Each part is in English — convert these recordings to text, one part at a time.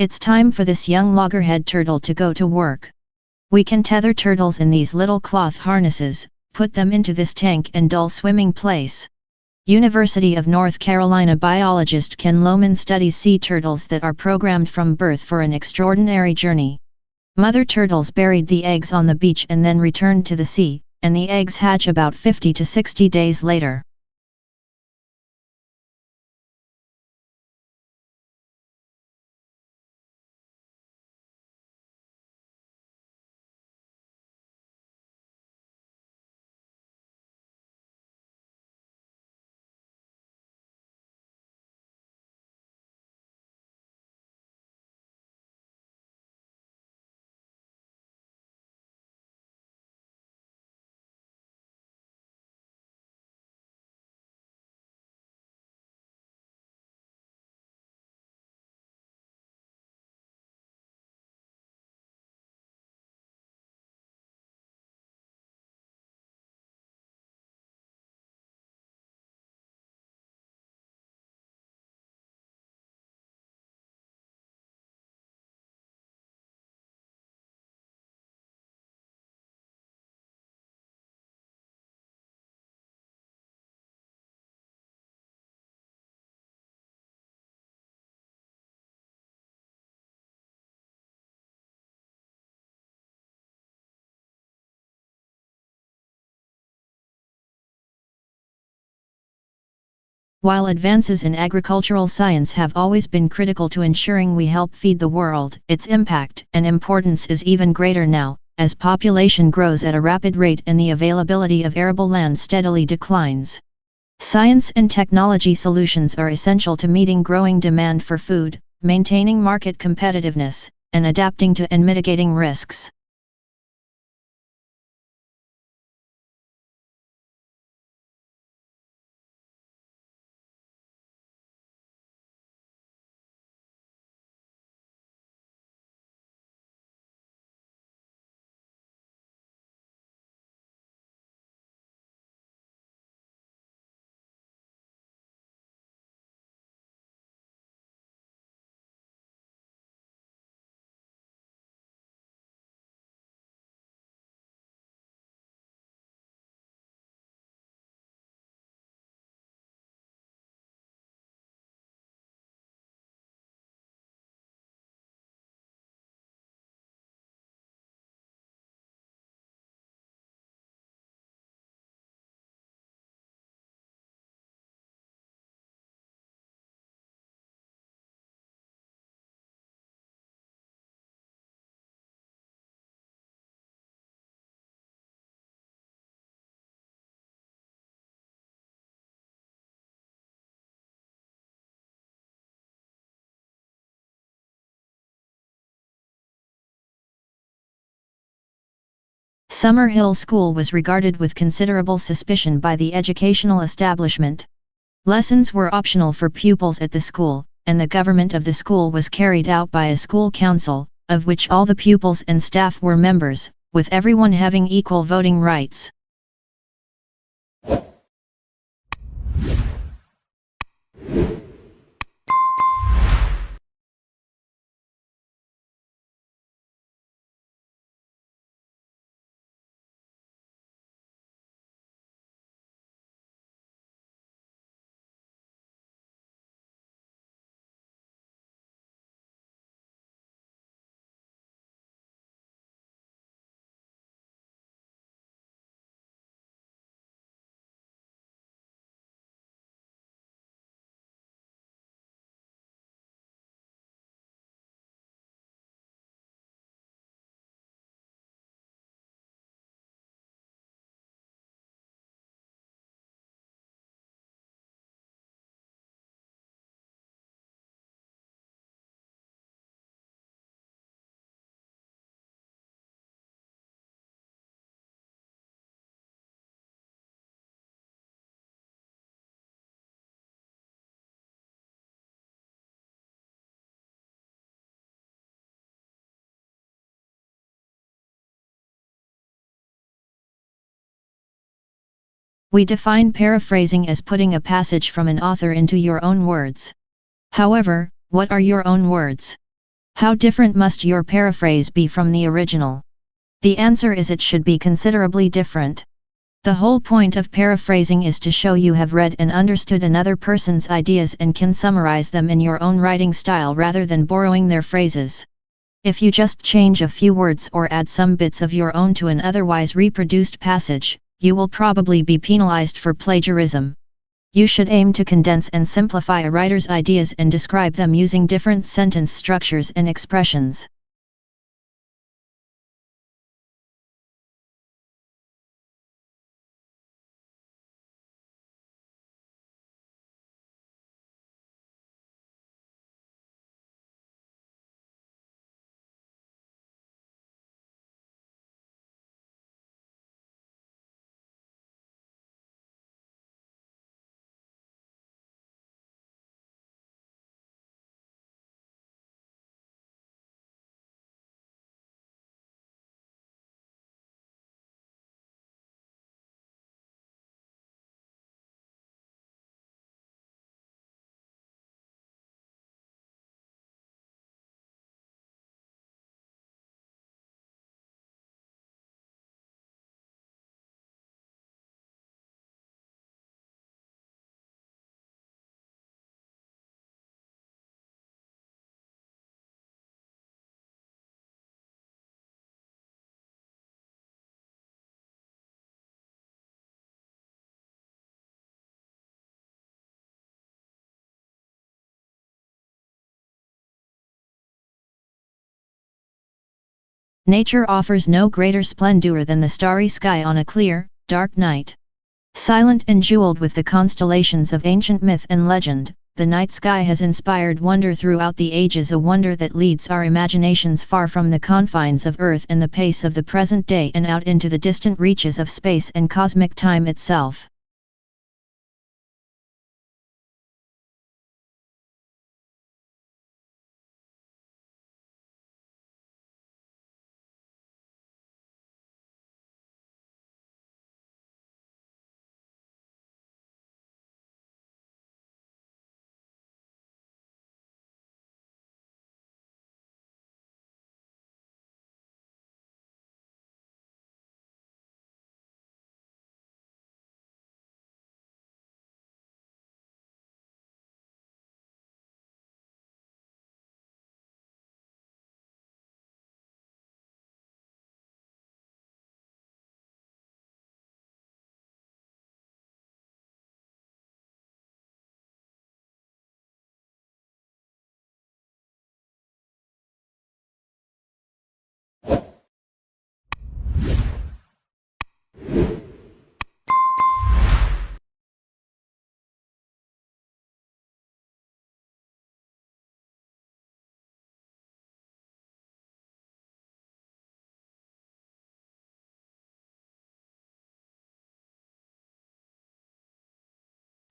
It's time for this young loggerhead turtle to go to work. We can tether turtles in these little cloth harnesses, put them into this tank and dull swimming place. University of North Carolina biologist Ken Lohman studies sea turtles that are programmed from birth for an extraordinary journey. Mother turtles buried the eggs on the beach and then returned to the sea, and the eggs hatch about 50 to 60 days later. While advances in agricultural science have always been critical to ensuring we help feed the world, its impact and importance is even greater now, as population grows at a rapid rate and the availability of arable land steadily declines. Science and technology solutions are essential to meeting growing demand for food, maintaining market competitiveness, and adapting to and mitigating risks. Summer Hill School was regarded with considerable suspicion by the educational establishment. Lessons were optional for pupils at the school, and the government of the school was carried out by a school council, of which all the pupils and staff were members, with everyone having equal voting rights. We define paraphrasing as putting a passage from an author into your own words. However, what are your own words? How different must your paraphrase be from the original? The answer is it should be considerably different. The whole point of paraphrasing is to show you have read and understood another person's ideas and can summarize them in your own writing style rather than borrowing their phrases. If you just change a few words or add some bits of your own to an otherwise reproduced passage, you will probably be penalized for plagiarism. You should aim to condense and simplify a writer's ideas and describe them using different sentence structures and expressions. Nature offers no greater splendor than the starry sky on a clear, dark night. Silent and jeweled with the constellations of ancient myth and legend, the night sky has inspired wonder throughout the ages, a wonder that leads our imaginations far from the confines of Earth and the pace of the present day and out into the distant reaches of space and cosmic time itself.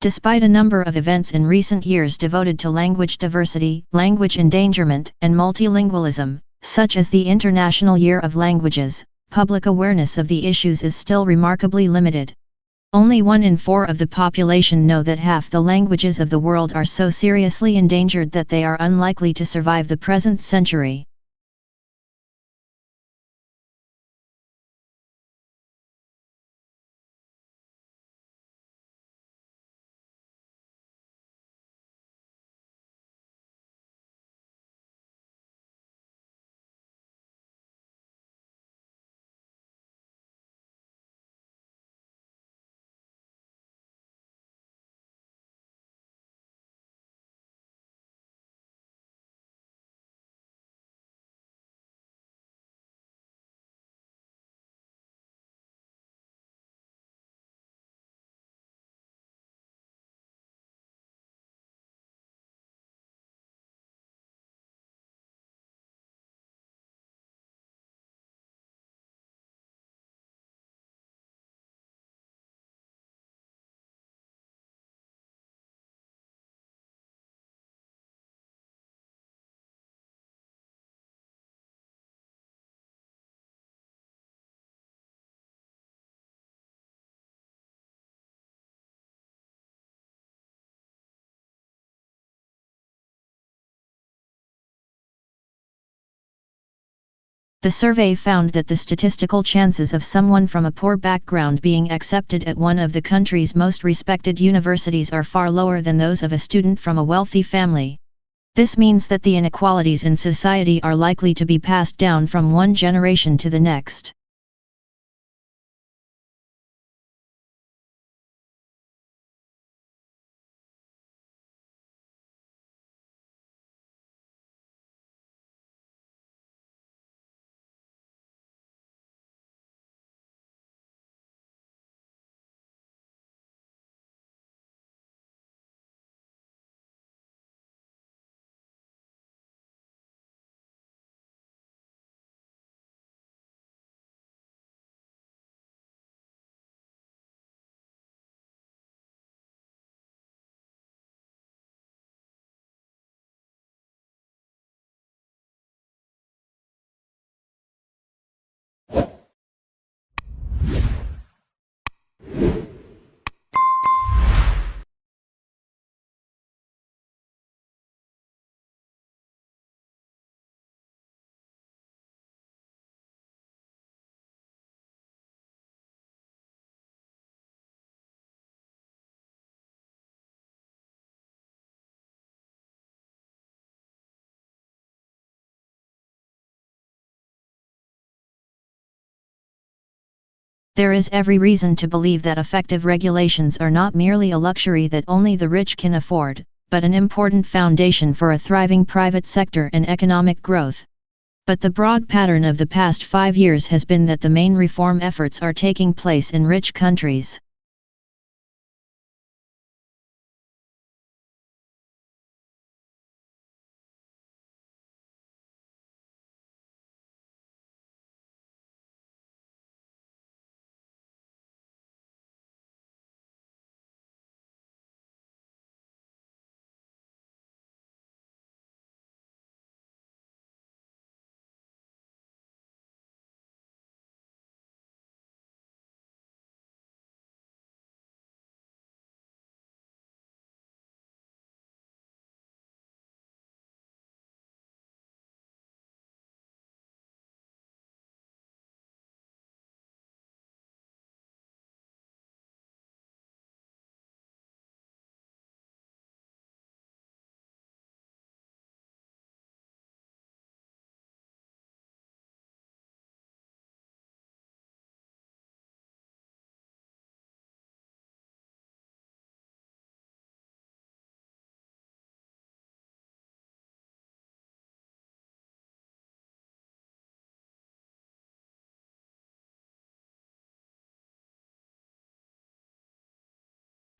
Despite a number of events in recent years devoted to language diversity, language endangerment, and multilingualism, such as the International Year of Languages, public awareness of the issues is still remarkably limited. Only 1 in 4 of the population know that half the languages of the world are so seriously endangered that they are unlikely to survive the present century. The survey found that the statistical chances of someone from a poor background being accepted at one of the country's most respected universities are far lower than those of a student from a wealthy family. This means that the inequalities in society are likely to be passed down from one generation to the next. There is every reason to believe that effective regulations are not merely a luxury that only the rich can afford, but an important foundation for a thriving private sector and economic growth. But the broad pattern of the past 5 years has been that the main reform efforts are taking place in rich countries.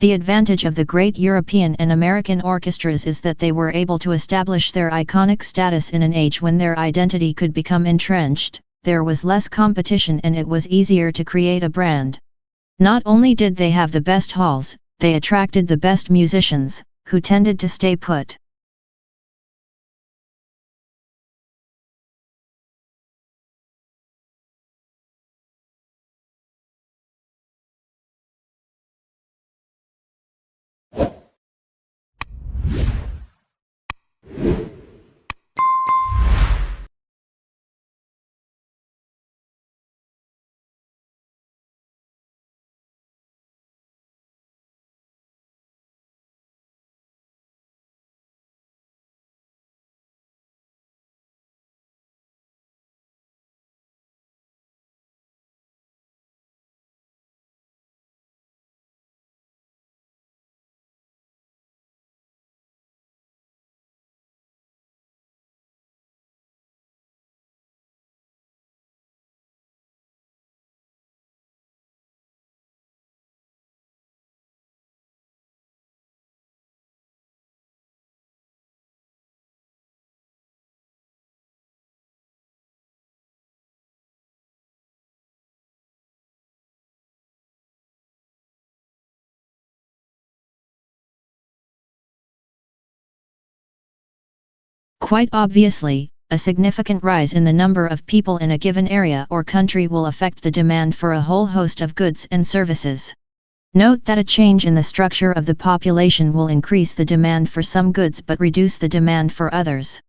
The advantage of the great European and American orchestras is that they were able to establish their iconic status in an age when their identity could become entrenched, there was less competition and it was easier to create a brand. Not only did they have the best halls, they attracted the best musicians, who tended to stay put. Quite obviously, a significant rise in the number of people in a given area or country will affect the demand for a whole host of goods and services. Note that a change in the structure of the population will increase the demand for some goods but reduce the demand for others.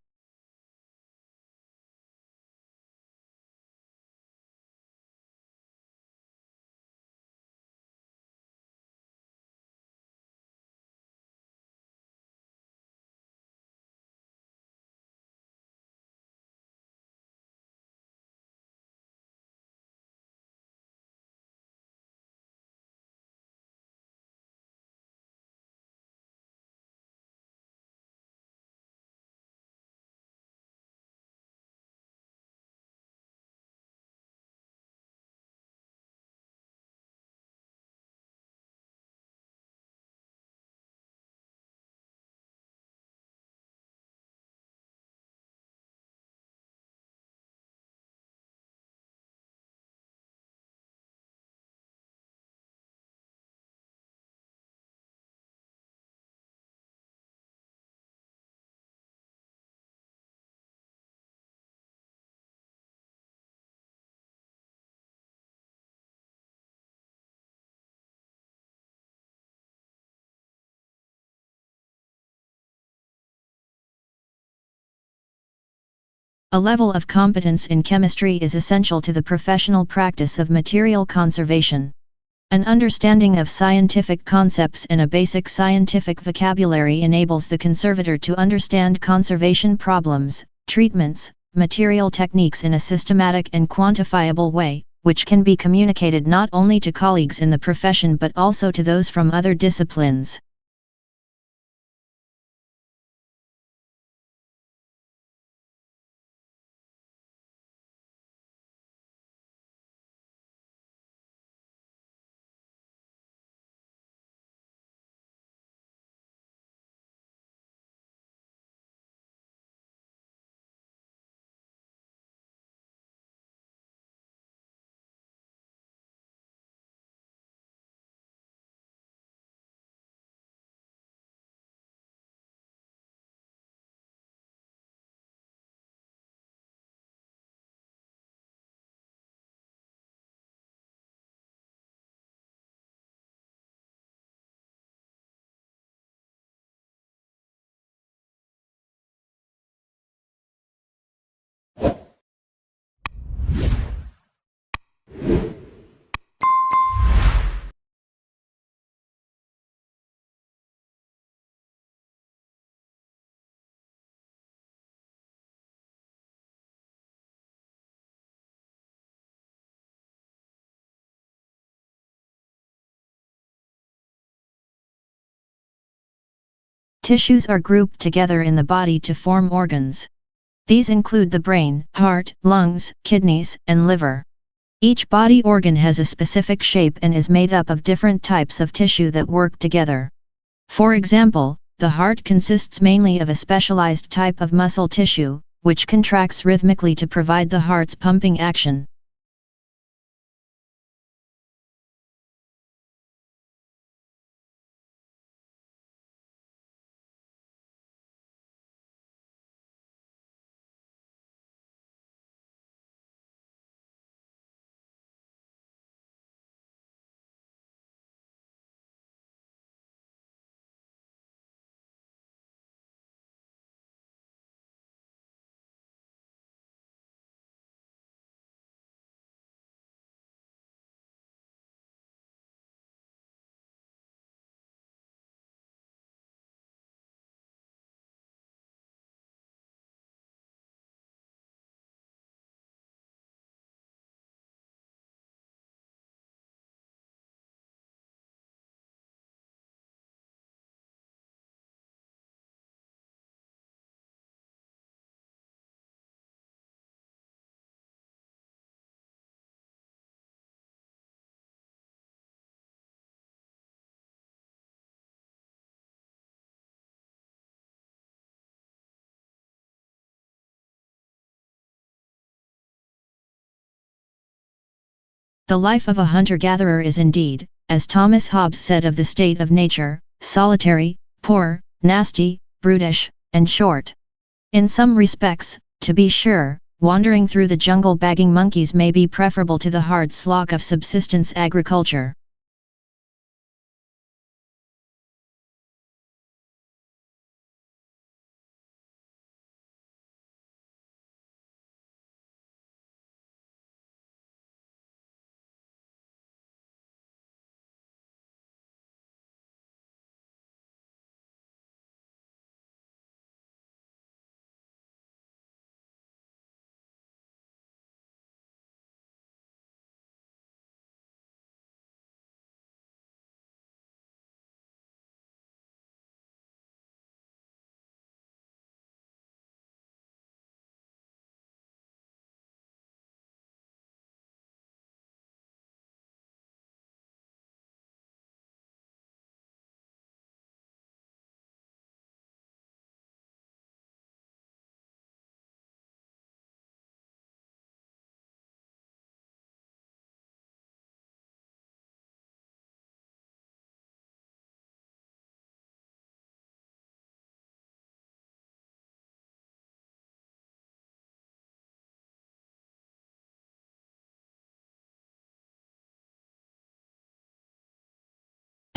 A level of competence in chemistry is essential to the professional practice of material conservation. An understanding of scientific concepts and a basic scientific vocabulary enables the conservator to understand conservation problems, treatments, material techniques in a systematic and quantifiable way, which can be communicated not only to colleagues in the profession but also to those from other disciplines. Tissues are grouped together in the body to form organs. These include the brain, heart, lungs, kidneys, and liver. Each body organ has a specific shape and is made up of different types of tissue that work together. For example, the heart consists mainly of a specialized type of muscle tissue, which contracts rhythmically to provide the heart's pumping action. The life of a hunter-gatherer is indeed, as Thomas Hobbes said of the state of nature, solitary, poor, nasty, brutish, and short. In some respects, to be sure, wandering through the jungle bagging monkeys may be preferable to the hard slog of subsistence agriculture.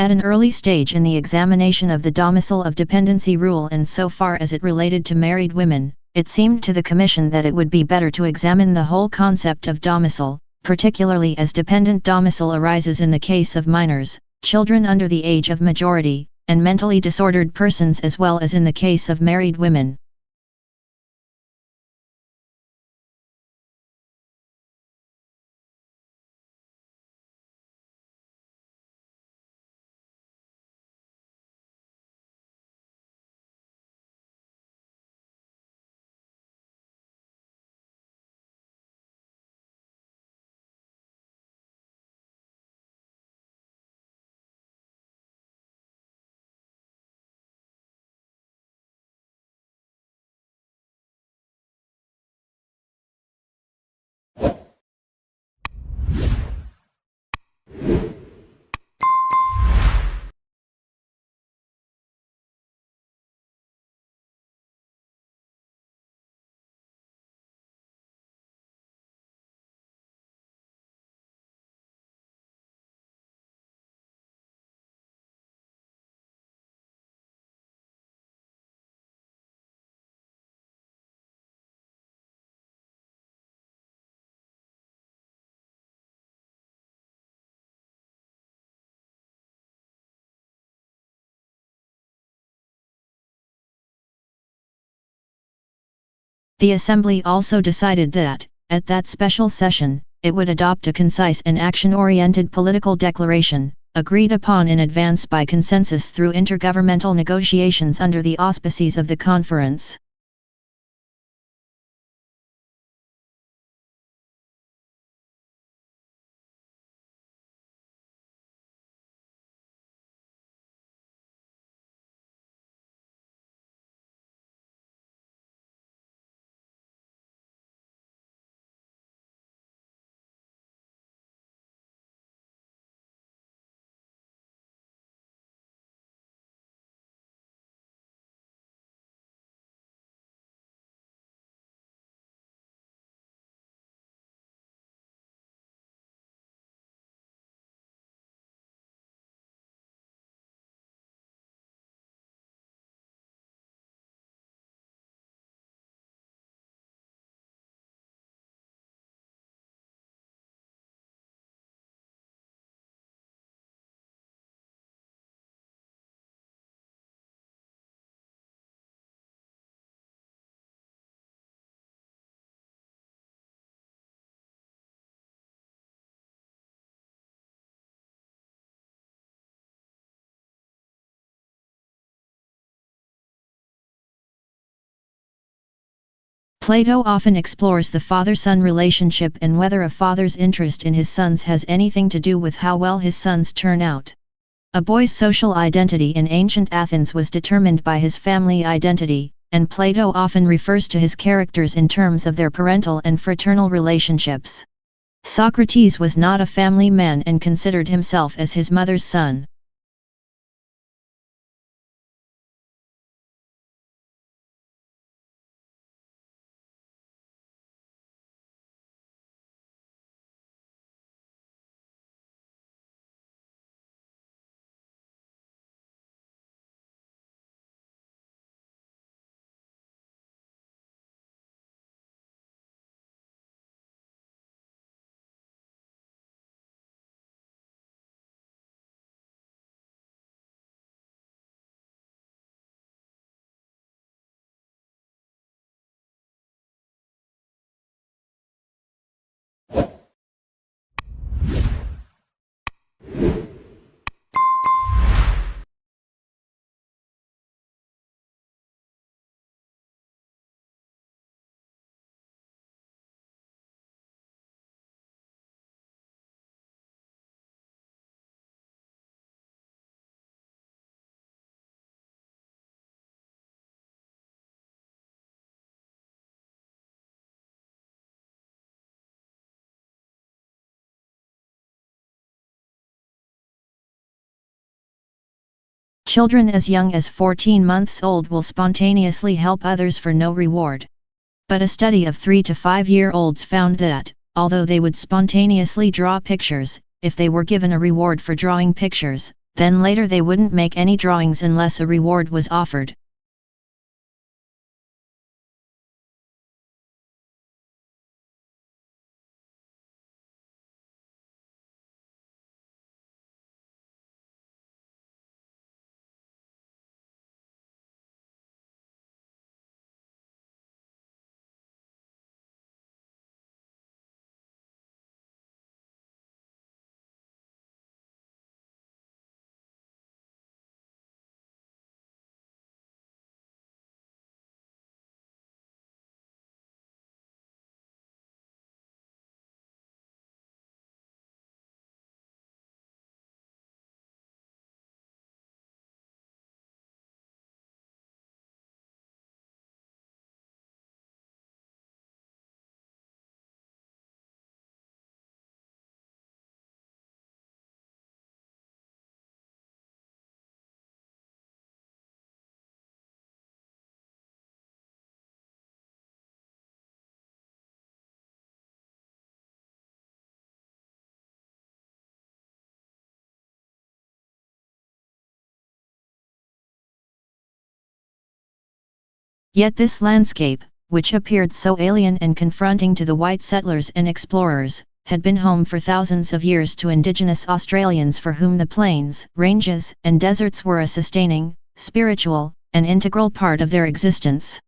At an early stage in the examination of the domicile of dependency rule and so far as it related to married women, it seemed to the Commission that it would be better to examine the whole concept of domicile, particularly as dependent domicile arises in the case of minors, children under the age of majority, and mentally disordered persons as well as in the case of married women. The Assembly also decided that, at that special session, it would adopt a concise and action-oriented political declaration, agreed upon in advance by consensus through intergovernmental negotiations under the auspices of the conference. Plato often explores the father-son relationship and whether a father's interest in his sons has anything to do with how well his sons turn out. A boy's social identity in ancient Athens was determined by his family identity, and Plato often refers to his characters in terms of their parental and fraternal relationships. Socrates was not a family man and considered himself as his mother's son. Children as young as 14 months old will spontaneously help others for no reward. But a study of 3 to 5-year-olds found that, although they would spontaneously draw pictures, if they were given a reward for drawing pictures, then later they wouldn't make any drawings unless a reward was offered. Yet this landscape, which appeared so alien and confronting to the white settlers and explorers, had been home for thousands of years to indigenous Australians for whom the plains, ranges, and deserts were a sustaining, spiritual, and integral part of their existence.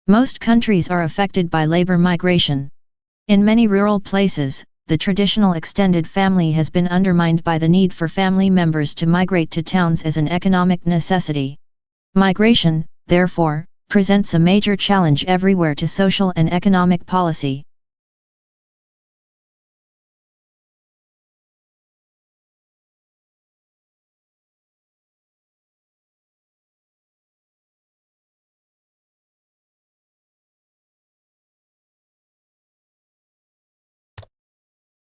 Most countries are affected by labor migration. In many rural places, the traditional extended family has been undermined by the need for family members to migrate to towns as an economic necessity. Migration, therefore, presents a major challenge everywhere to social and economic policy.